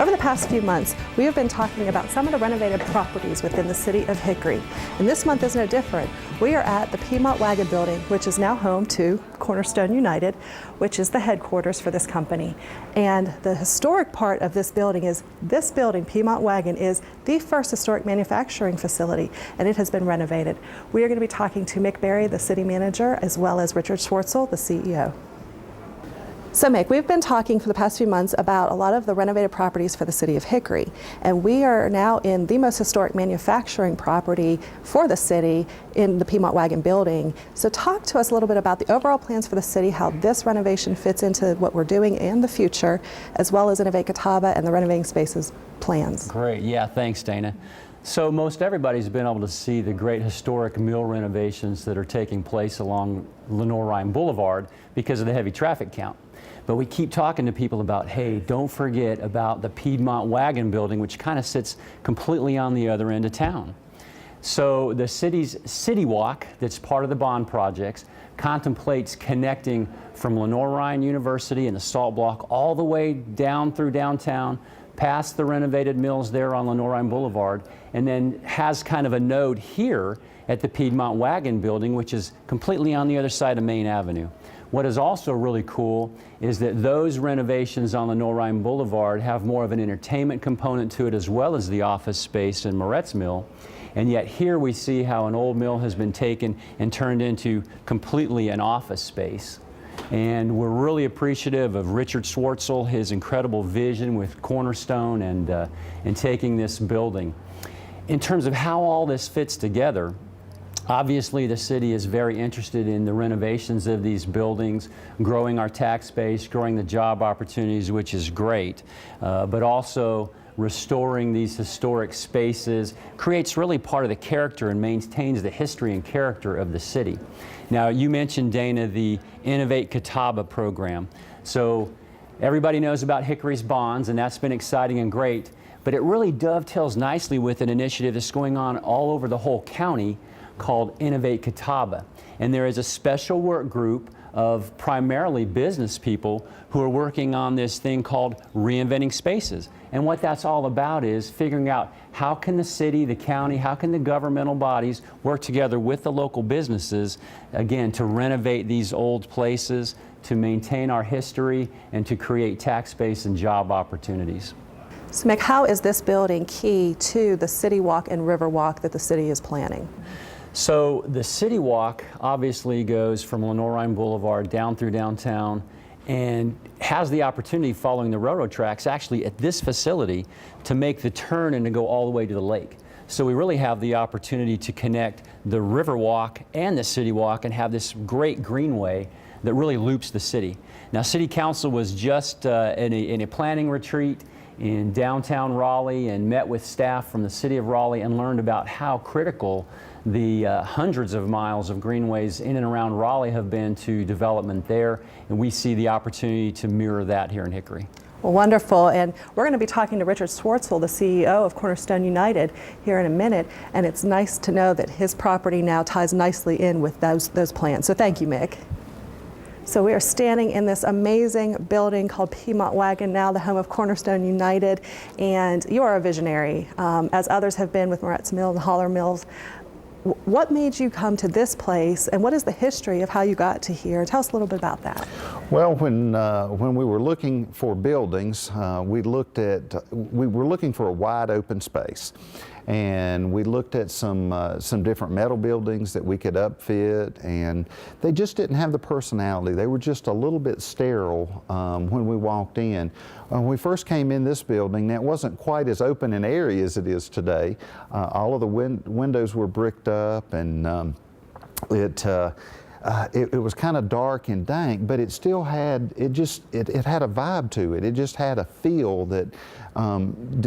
Over the past few months, we have been talking about some of the renovated properties within the city of Hickory. And this month is no different. We are at the Piedmont Wagon building, which is now home to CornerStone United, which is the headquarters for this company. And the historic part of this building is this building, Piedmont Wagon, is the first historic manufacturing facility, and it has been renovated. We are going to be talking to Mick Berry, the city manager, as well as Richard Schwartzel, the CEO. So Mick, we've been talking for the past few months about a lot of the renovated properties for the city of Hickory, and we are now in the most historic manufacturing property for the city in the Piedmont Wagon building. So talk to us a little bit about the overall plans for the city, how this renovation fits into what we're doing in the future, as well as Innovate Catawba and the renovating spaces plans. Great, yeah, thanks Dana. So most everybody's been able to see the great historic mill renovations that are taking place along Lenore-Ryan Boulevard because of the heavy traffic count. But we keep talking to people about, hey, don't forget about the Piedmont Wagon building, which kind of sits completely on the other end of town. So the city's City Walk, that's part of the bond projects, contemplates connecting from Lenore-Ryan University and the Salt Block all the way down through downtown, past the renovated mills there on Lenore-Ryan Boulevard, and then has kind of a node here at the Piedmont Wagon building, which is completely on the other side of Main Avenue. What is also really cool is that those renovations on Lenore-Ryan Boulevard have more of an entertainment component to it, as well as the office space in Moretz Mill. And yet here we see how an old mill has been taken and turned into completely an office space. And we're really appreciative of Richard Schwartzel, his incredible vision with CornerStone and taking this building. In terms of how all this fits together, obviously the city is very interested in the renovations of these buildings, growing our tax base, growing the job opportunities, which is great, but also restoring these historic spaces creates really part of the character and maintains the history and character of the city. Now, you mentioned, Dana, the Innovate Catawba program. So everybody knows about Hickory's bonds, and that's been exciting and great, but it really dovetails nicely with an initiative that's going on all over the whole county called Innovate Catawba. And there is a special work group of primarily business people who are working on this thing called Reinventing Spaces. And what that's all about is figuring out how can the city, the county, how can the governmental bodies work together with the local businesses, again, to renovate these old places, to maintain our history, and to create tax base and job opportunities. So Mick, how is this building key to the City Walk and River Walk that the city is planning? So the City Walk obviously goes from Lenore-Ryan Boulevard down through downtown and has the opportunity, following the railroad tracks, actually at this facility to make the turn and to go all the way to the lake. So we really have the opportunity to connect the River Walk and the City Walk and have this great greenway that really loops the city. Now, City Council was just in a planning retreat in downtown Raleigh and met with staff from the City of Raleigh and learned about how critical the hundreds of miles of greenways in and around Raleigh have been to development there, and we see the opportunity to mirror that here in Hickory. Well, wonderful, and we're going to be talking to Richard Schwartzel, the CEO of CornerStone United, here in a minute, and it's nice to know that his property now ties nicely in with those plans. So thank you, Mick. So we are standing in this amazing building called Piedmont Wagon, now the home of CornerStone United, and you are a visionary, as others have been with Moretz Mill and Holler Mills. What made you come to this place, and what is the history of how you got to here? Tell us a little bit about that. Well, when we were looking for buildings, we were looking for a wide open space, and we looked at some different metal buildings that we could upfit, and they just didn't have the personality. They were just a little bit sterile when we walked in. When we first came in this building, now it wasn't quite as open and airy as it is today. All of the windows were bricked up, and it was kind of dark and dank, but it still had, it had a vibe to it. It just had a feel that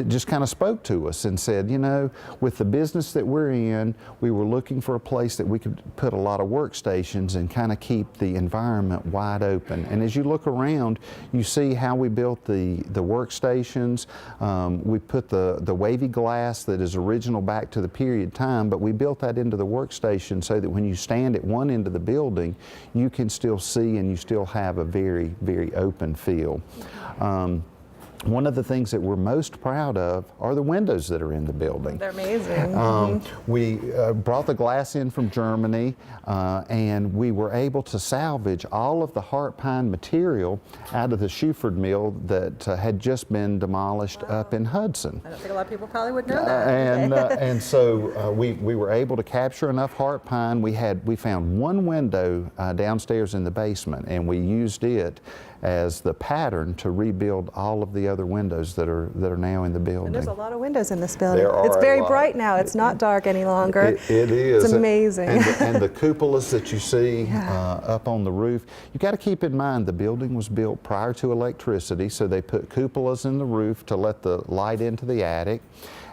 just kind of spoke to us and said, you know, with the business that we're in, we were looking for a place that we could put a lot of workstations and kind of keep the environment wide open. And as you look around, you see how we built the workstations. We put the wavy glass that is original back to the period time, but we built that into the workstation so that when you stand at one end of the building, you can still see and you still have a very, very open feel. one of the things that we're most proud of are the windows that are in the building. They're amazing. We brought the glass in from Germany, and we were able to salvage all of the heart pine material out of the Shuford mill that had just been demolished up in Hudson. I don't think a lot of people probably would know that. And so we were able to capture enough heart pine. We found one window downstairs in the basement, and we used it as the pattern to rebuild all of the other windows that are now in the building. And there's a lot of windows in this building. There are it's very a lot. bright now. It's not dark any longer. It is. It's amazing. And the cupolas that you see up on the roof, you got to keep in mind the building was built prior to electricity, so they put cupolas in the roof to let the light into the attic.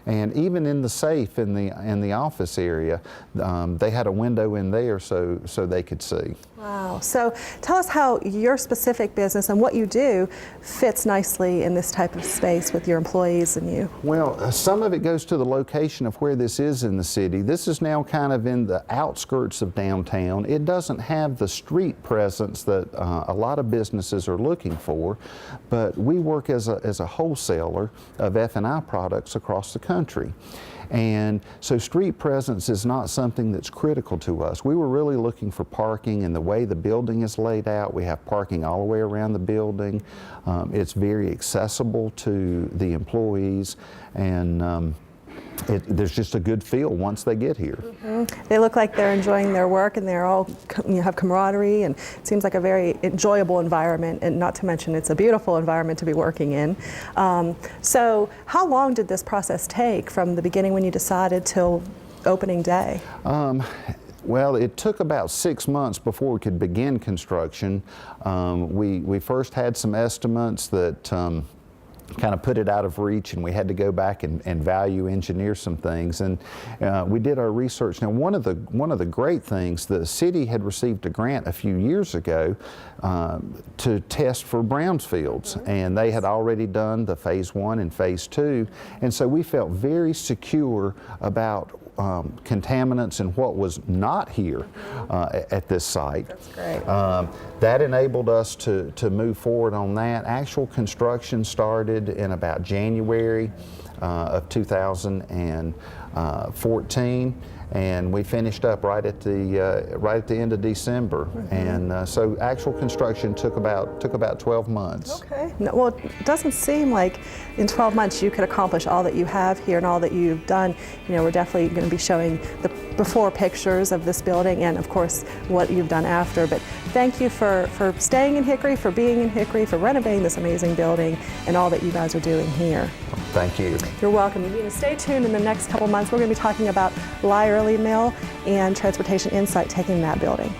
And even in the safe in the office area, they had a window in there so they could see. Wow. So tell us how your specific business and what you do fits nicely in this type of space with your employees and you. Well, some of it goes to the location of where this is in the city. This is now kind of in the outskirts of downtown. It doesn't have the street presence that a lot of businesses are looking for, but we work as a wholesaler of F&I products across the country. And so street presence is not something that's critical to us. We were really looking for parking, and the way the building is laid out, we have parking all the way around the building. It's very accessible to the employees, and there's just a good feel once they get here. Mm-hmm. They look like they're enjoying their work, and they're all have camaraderie, and it seems like a very enjoyable environment, and not to mention it's a beautiful environment to be working in. So how long did this process take from the beginning when you decided till opening day? Well, it took about 6 months before we could begin construction. We first had some estimates that kind of put it out of reach, and we had to go back and value engineer some things, and we did our research. Now, one of the great things, the city had received a grant a few years ago to test for brownfields, and they had already done the phase 1 and phase 2, and so we felt very secure about contaminants and what was not here at this site. That's great. That enabled us to move forward on that. Actual construction started in about January of 2014, and we finished up right at the end of December. Mm-hmm. And so actual construction took about 12 months. Okay. No, well, it doesn't seem like in 12 months you could accomplish all that you have here and all that you've done. You know, we're definitely going to be showing the before pictures of this building and, of course, what you've done after. But thank you for staying in Hickory, for being in Hickory, for renovating this amazing building, and all that you guys are doing here. Thank you. You're welcome. You know, stay tuned in the next couple months. We're going to be talking about Lyerly Mill and Transportation Insight taking that building.